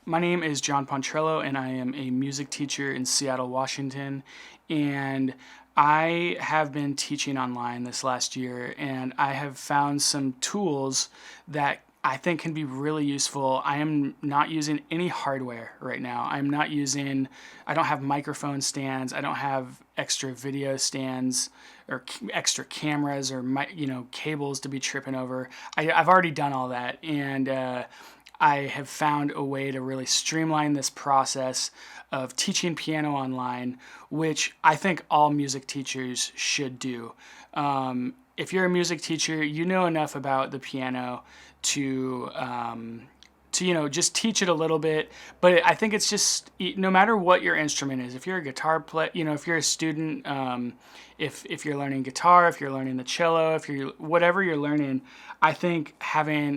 My name is John Pontrello, and I am a music teacher in Seattle, Washington. And I have been teaching online this last year, and I have found some tools that I think can be really useful. I am not using any hardware right now. I don't have microphone stands. I don't have extra video stands or extra cameras or cables to be tripping over. I've already done all that, and I have found a way to really streamline this process of teaching piano online, which I think all music teachers should do. If you're a music teacher, you know enough about the piano to just teach it a little bit. But I think it's just, no matter what your instrument is, if you're a guitar player, if you're a student, if you're learning guitar, if you're learning the cello, if you're whatever you're learning, I think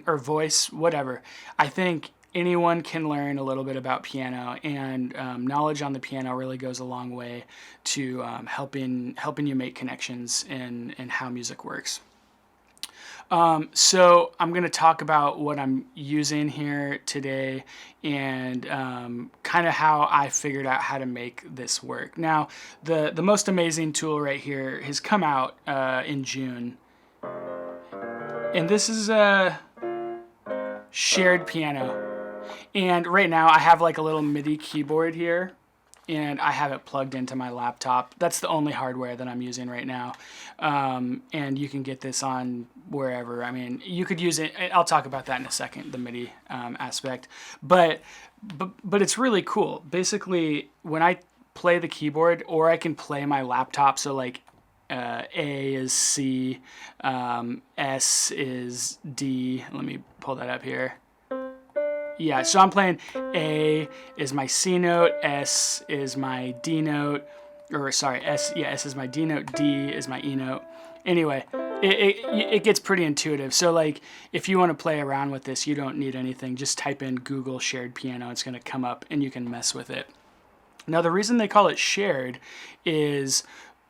or voice, whatever, I think anyone can learn a little bit about piano, and knowledge on the piano really goes a long way to helping you make connections in how music works. So I'm going to talk about what I'm using here today, and kind of how I figured out how to make this work. Now, the most amazing tool right here has come out in June, and this is a shared piano. And right now I have like a little MIDI keyboard here, and I have it plugged into my laptop. That's the only hardware that I'm using right now. And you can get this on wherever. I mean, you could use it. I'll talk about that in a second, the MIDI aspect. But it's really cool. Basically, when I play the keyboard, or I can play my laptop, so like A is C, S is D. Let me pull that up here. Yeah, so I'm playing A is my C note, S is my D note, or sorry, S is my D note, D is my E note. Anyway, it gets pretty intuitive. So like, if you want to play around with this, you don't need anything. Just type in Google shared piano. It's going to come up, and you can mess with it. Now, the reason they call it shared is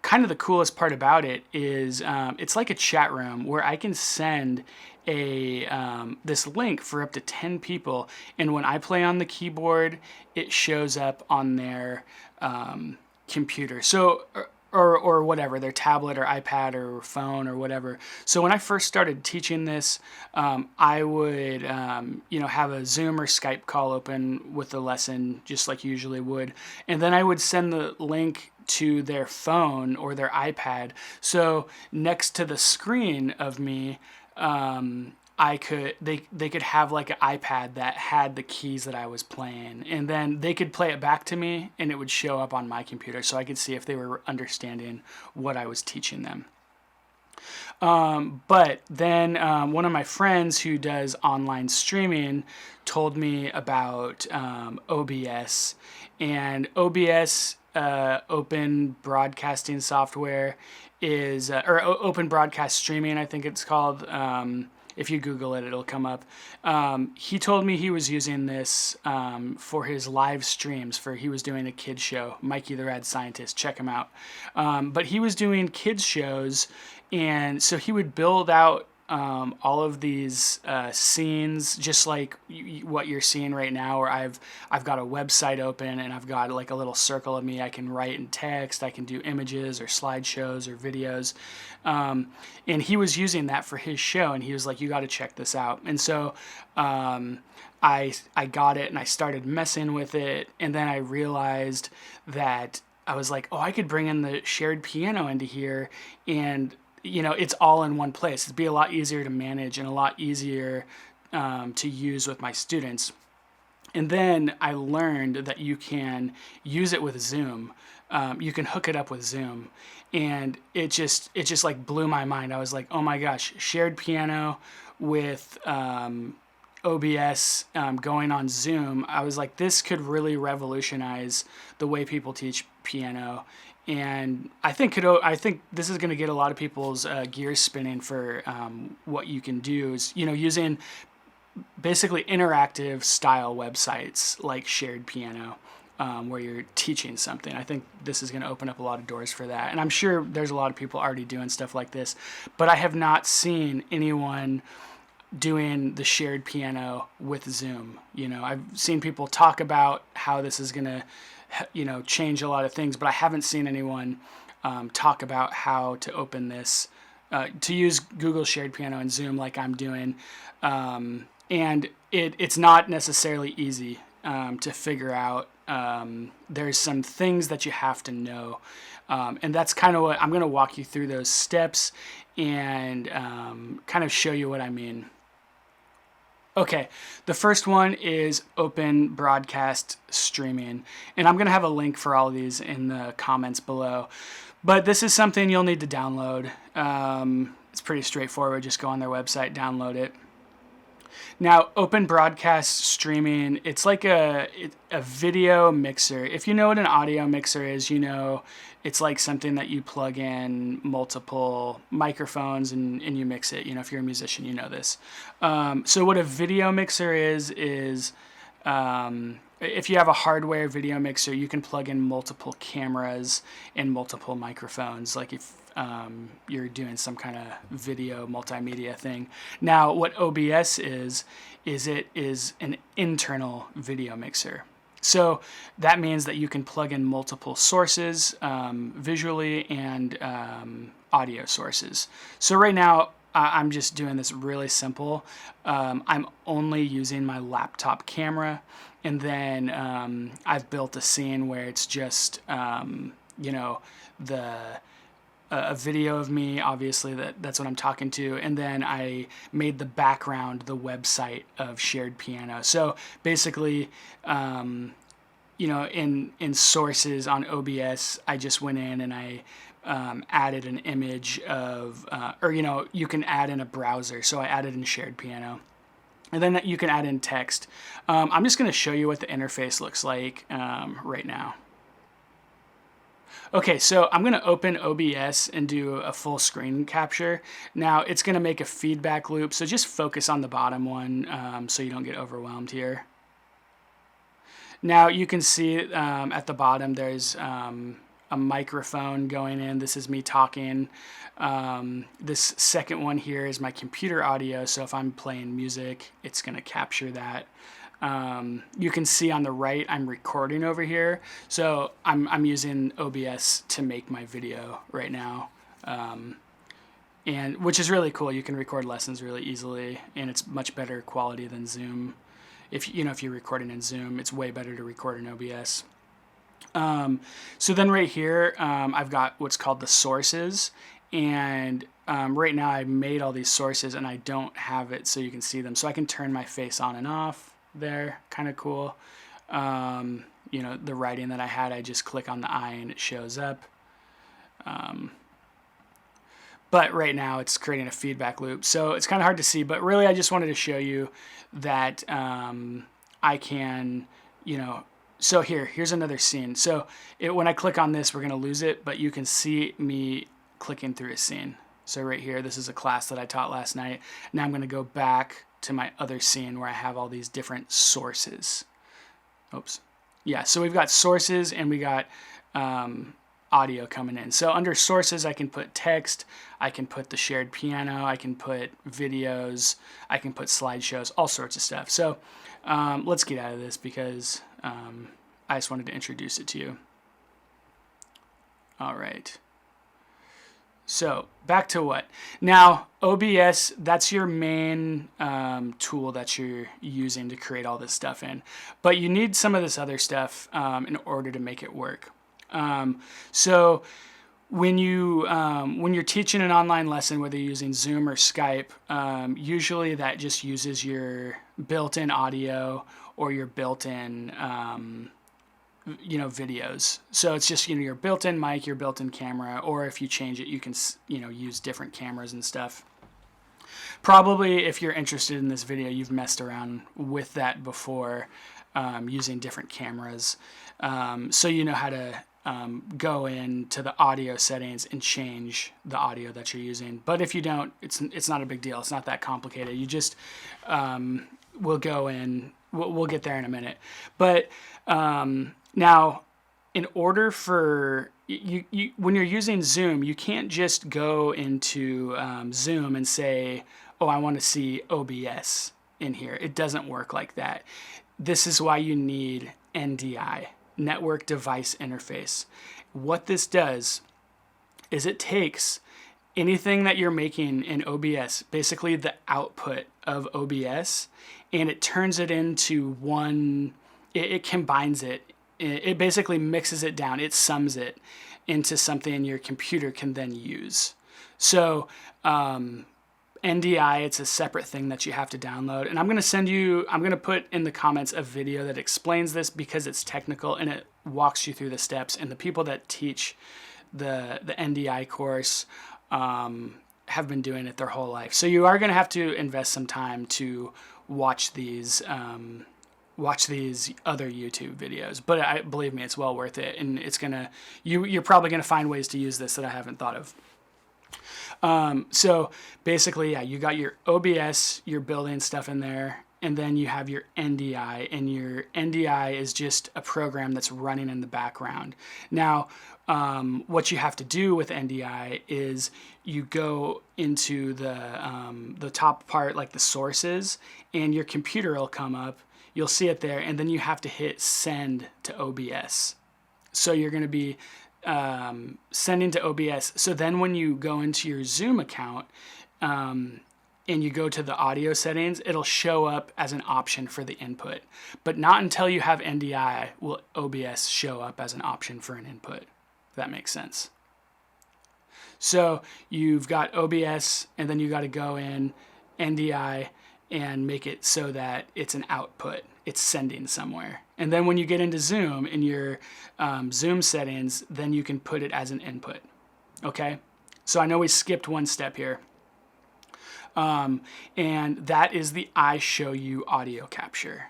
kind of the coolest part about it is it's like a chat room where I can send this link for up to 10 people, and when I play on the keyboard, it shows up on their computer. So or whatever, their tablet or iPad or phone or whatever. So when I first started teaching this, I would have a Zoom or Skype call open with the lesson, just like you usually would, and then I would send the link to their phone or their iPad. So next to the screen of me, they could have like an iPad that had the keys that I was playing, and then they could play it back to me, and it would show up on my computer, so I could see if they were understanding what I was teaching them. But then one of my friends who does online streaming told me about OBS, and OBS, Open Broadcasting Software, is or Open Broadcast Streaming, I think it's called. If you Google it, it'll come up. He told me he was using this for his live streams. He was doing a kids show, Mikey the Rad Scientist. Check him out. But he was doing kids shows, and so he would build out all of these scenes, just like what you're seeing right now, where I've got a website open, and I've got like a little circle of me. I can write in text, I can do images or slideshows or videos, and he was using that for his show, and he was like, you got to check this out. And so I got it, and I started messing with it, and then I realized that I was like, oh, I could bring in the shared piano into here, and it's all in one place. It'd be a lot easier to manage and a lot easier to use with my students. And then I learned that you can use it with Zoom. You can hook it up with Zoom, and it just like blew my mind. I was like, oh my gosh, shared piano with OBS going on Zoom. I was like, this could really revolutionize the way people teach piano. And I think this is going to get a lot of people's gears spinning for what you can do is, using basically interactive style websites like Shared Piano, where you're teaching something. I think this is going to open up a lot of doors for that. And I'm sure there's a lot of people already doing stuff like this, but I have not seen anyone doing the shared piano with Zoom. You know, I've seen people talk about how this is going to, you know, change a lot of things, but I haven't seen anyone talk about how to open this, to use Google Shared Piano and Zoom like I'm doing. And it's not necessarily easy to figure out. There's some things that you have to know. And that's kind of what I'm going to walk you through, those steps, and kind of show you what I mean. Okay, the first one is open broadcast streaming. And I'm going to have a link for all of these in the comments below. But this is something you'll need to download. It's pretty straightforward. Just go on their website, download it. Now, open broadcast streaming, it's like a video mixer. If you know what an audio mixer is, you know it's like something that you plug in multiple microphones and you mix it. You know, if you're a musician, you know this. So what a video mixer is if you have a hardware video mixer, you can plug in multiple cameras and multiple microphones, like if you're doing some kind of video multimedia thing. Now, what OBS is it is an internal video mixer. So that means that you can plug in multiple sources, visually, and audio sources. So right now, I'm just doing this really simple. I'm only using my laptop camera, and then I've built a scene where it's just, you know, a video of me, obviously that's what I'm talking to, and then I made the background the website of Shared Piano. So basically, you know, in sources on OBS, I just went in and I added an image of, or you know, you can add in a browser. So I added in Shared Piano. And then you can add in text. I'm just going to show you what the interface looks like right now. Okay, so I'm going to open OBS and do a full screen capture. Now, it's going to make a feedback loop, so just focus on the bottom one so you don't get overwhelmed here. Now, you can see at the bottom there's a microphone going in. This is me talking. This second one here is my computer audio, so if I'm playing music, it's going to capture that. You can see on the right I'm recording over here, so I'm using OBS to make my video right now, and which is really cool. You can record lessons really easily, and it's much better quality than Zoom. If you're recording in Zoom, it's way better to record in OBS. So then right here, I've got what's called the sources, and right now I made all these sources and I don't have it so you can see them. So I can turn my face on and off there, kind of cool. You know, the writing that I had, I just click on the eye and it shows up. But right now it's creating a feedback loop, so it's kind of hard to see, but really I just wanted to show you that I can, you know, so here's another scene. So when I click on this, we're going to lose it, but you can see me clicking through a scene. So right here, this is a class that I taught last night. Now I'm going to go back to my other scene where I have all these different sources. Oops. Yeah, so we've got sources and we got audio coming in. So under sources, I can put text, I can put the shared piano, I can put videos, I can put slideshows, all sorts of stuff. So let's get out of this because I just wanted to introduce it to you. All right. So back to what? Now, OBS, that's your main tool that you're using to create all this stuff in. But you need some of this other stuff in order to make it work. So when you're teaching an online lesson, whether you're using Zoom or Skype, usually that just uses your built-in audio or your built-in videos. So it's just, your built-in mic, your built-in camera, or if you change it, you can, use different cameras and stuff. Probably if you're interested in this video, you've messed around with that before, using different cameras. So you know how to go into the audio settings and change the audio that you're using. But if you don't, it's not a big deal. It's not that complicated. You just we'll go in. We'll get there in a minute. But now, in order for you when you're using Zoom, you can't just go into Zoom and say, oh, I want to see OBS in here. It doesn't work like that. This is why you need NDI, Network Device Interface. What this does is it takes anything that you're making in OBS, basically the output of OBS, and it turns it into one, it combines it. It basically mixes it down. It sums it into something your computer can then use. So NDI, it's a separate thing that you have to download. And I'm going to put in the comments a video that explains this because it's technical and it walks you through the steps. And the people that teach the NDI course have been doing it their whole life. So you are going to have to invest some time to watch these other YouTube videos, but believe me, it's well worth it, and it's gonna you're probably gonna find ways to use this that I haven't thought of. So basically, yeah, you got your OBS, you're building stuff in there, and then you have your NDI, and your NDI is just a program that's running in the background. Now, what you have to do with NDI is you go into the top part, like the sources, and your computer will come up. You'll see it there, and then you have to hit send to OBS. So you're going to be sending to OBS. So then when you go into your Zoom account and you go to the audio settings, it'll show up as an option for the input. But not until you have NDI will OBS show up as an option for an input, if that makes sense. So you've got OBS, and then you got to go in NDI and make it so that it's an output. It's sending somewhere. And then when you get into Zoom, in your Zoom settings, then you can put it as an input. Okay? So I know we skipped one step here. And that is the iShowU audio capture.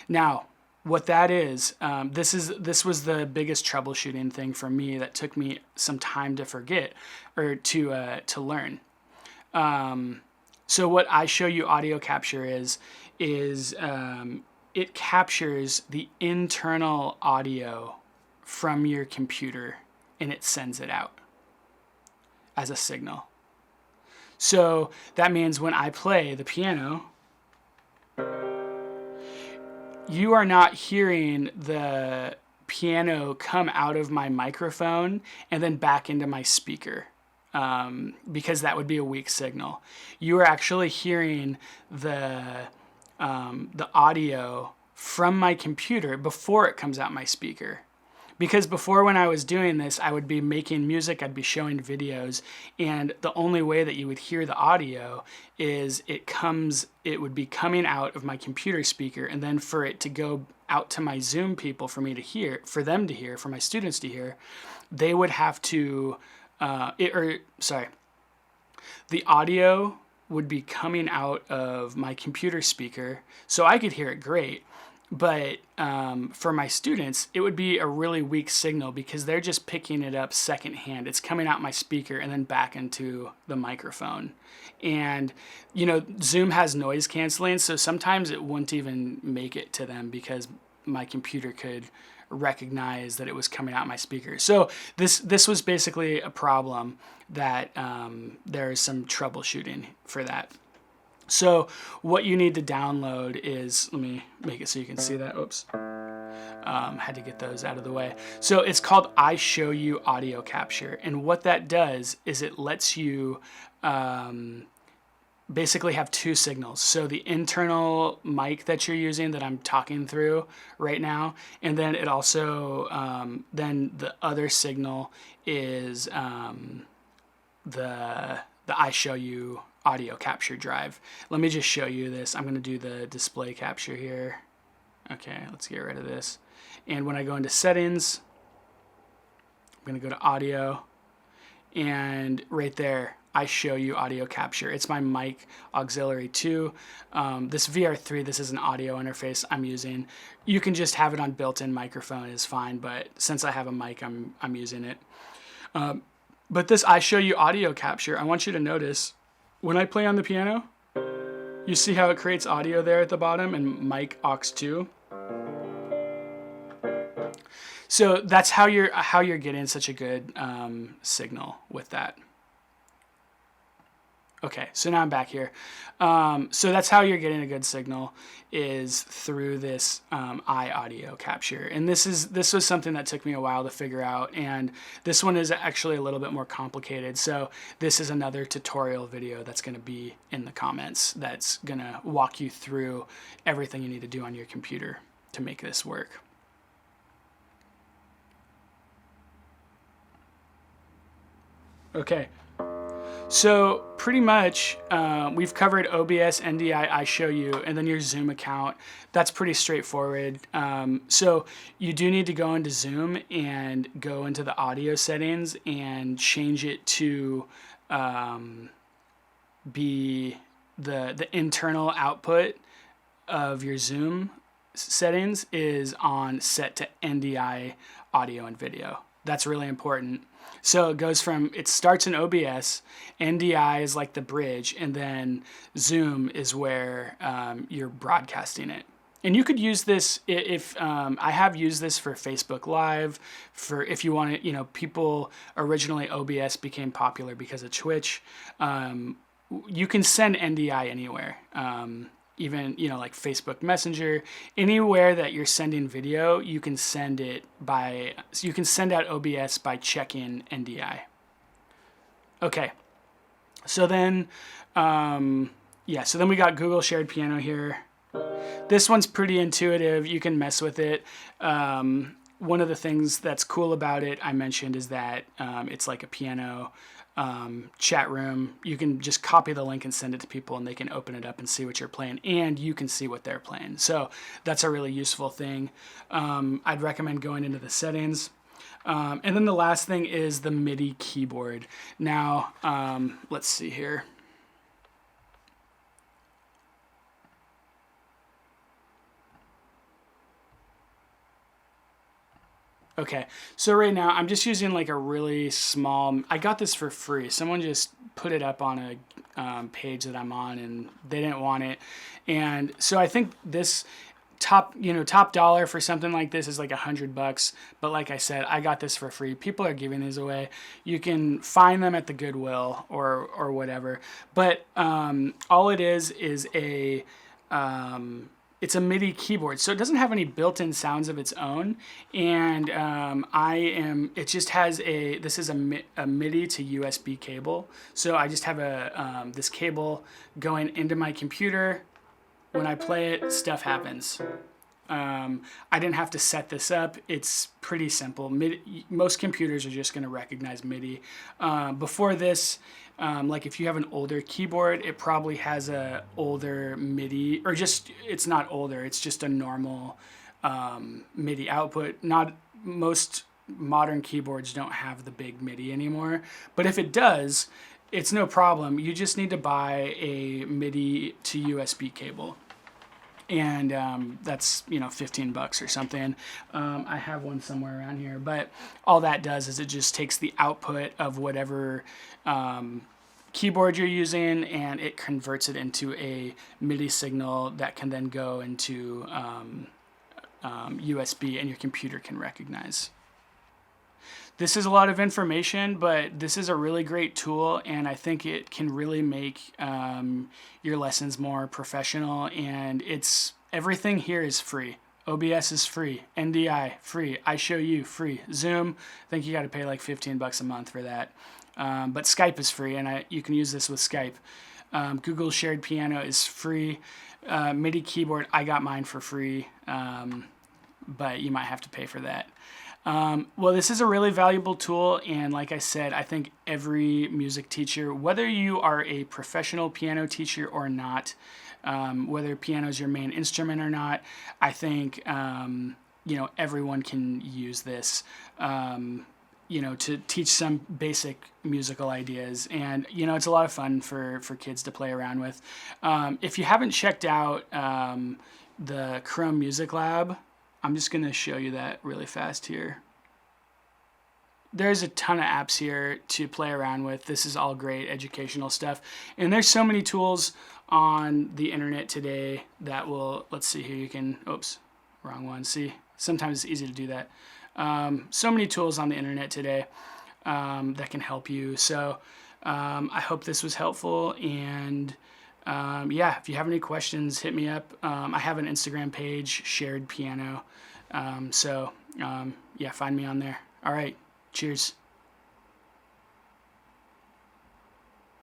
Now, what that is, this was the biggest troubleshooting thing for me that took me some time to forget or to learn. So what iShowU audio capture is it captures the internal audio from your computer and it sends it out as a signal. So that means when I play the piano, you are not hearing the piano come out of my microphone and then back into my speaker. Because that would be a weak signal. You are actually hearing the audio from my computer before it comes out my speaker. Because before, when I was doing this, I would be making music, I'd be showing videos, and the only way that you would hear the audio is it would be coming out of my computer speaker, and then for it to go out to my Zoom people for me to hear, for them to hear, for my students to hear, they would have to the audio would be coming out of my computer speaker, so I could hear it great. But for my students, it would be a really weak signal because they're just picking it up secondhand. It's coming out my speaker and then back into the microphone. And, Zoom has noise canceling, so sometimes it wouldn't even make it to them because my computer could recognize that it was coming out my speaker. So this was basically a problem that there is some troubleshooting for that. So what you need to download is, let me make it so you can see that. Oops. Had to get those out of the way. So it's called iShowU Audio Capture. And what that does is it lets you basically have two signals. So the internal mic that you're using that I'm talking through right now, and then it also, then the other signal is the iShowU audio capture drive. Let me just show you this. I'm going to do the display capture here. Okay, let's get rid of this. And when I go into settings, I'm going to go to audio, and right there, iShowU audio capture. It's my mic auxiliary 2. This VR3, this is an audio interface I'm using. You can just have it on built-in microphone is fine, but since I have a mic, I'm using it. But this iShowU audio capture, I want you to notice when I play on the piano, you see how it creates audio there at the bottom and mic aux 2. So that's how you're getting such a good signal with that. Okay, so now I'm back here. So that's how you're getting a good signal, is through this iAudio capture. And this was something that took me a while to figure out, and this one is actually a little bit more complicated. So this is another tutorial video that's going to be in the comments that's going to walk you through everything you need to do on your computer to make this work. Okay. So pretty much we've covered OBS, NDI, iShowU, and then your Zoom account. That's pretty straightforward. So you do need to go into Zoom and go into the audio settings and change it to be the internal output of your Zoom settings is on set to NDI audio and video. That's really important. So it goes from, it starts in OBS, NDI is like the bridge, and then Zoom is where you're broadcasting it. And you could use this if I have used this for Facebook Live, for if you want to, people originally OBS became popular because of Twitch. You can send NDI anywhere. Even, like Facebook Messenger, anywhere that you're sending video, you can send it you can send out OBS by checking NDI. Okay. So then, so then we got Google Shared Piano here. This one's pretty intuitive. You can mess with it. One of the things that's cool about it, I mentioned, is that it's like a piano chat room. You can just copy the link and send it to people, and they can open it up and see what you're playing, and you can see what they're playing. So that's a really useful thing. I'd recommend going into the settings. And then the last thing is the MIDI keyboard. Now, let's see here. Okay, so right now I'm just using like a really small, I got this for free. Someone just put it up on a page that I'm on, and they didn't want it. And so I think this top dollar for something like this is like $100. But like I said, I got this for free. People are giving these away. You can find them at the Goodwill or whatever. But all it is a, it's a MIDI keyboard, so it doesn't have any built-in sounds of its own, and it just has this is a MIDI to USB cable, so I just have this cable going into my computer. When I play it, stuff happens. I didn't have to set this up. It's pretty simple. Most computers are just going to recognize MIDI. Before this, like if you have an older keyboard, it probably has a older MIDI, or it's not older, it's just a normal MIDI output. Not most modern keyboards don't have the big MIDI anymore, but if it does, it's no problem. You just need to buy a MIDI to USB cable. And that's $15 or something. I have one somewhere around here, but all that does is it just takes the output of whatever keyboard you're using, and it converts it into a MIDI signal that can then go into USB, and your computer can recognize. This is a lot of information, but this is a really great tool, and I think it can really make your lessons more professional, and everything here is free. OBS is free, NDI free, iShowU free, Zoom, I think you got to pay like $15 a month for that. But Skype is free, and you can use this with Skype. Google Shared Piano is free. MIDI keyboard, I got mine for free, but you might have to pay for that. Well, this is a really valuable tool, and like I said, I think every music teacher, whether you are a professional piano teacher or not, whether piano is your main instrument or not, I think everyone can use this to teach some basic musical ideas, and it's a lot of fun for kids to play around with. If you haven't checked out the Chrome Music Lab, I'm just going to show you that really fast here. There's a ton of apps here to play around with. This is all great educational stuff. And there's so many tools on the internet today that will, let's see here, you can, oops, wrong one. See, sometimes it's easy to do that. So many tools on the internet today that can help you. So I hope this was helpful, and yeah, if you have any questions, hit me up. I have an Instagram page, Shared Piano. Yeah, find me on there. All right, cheers.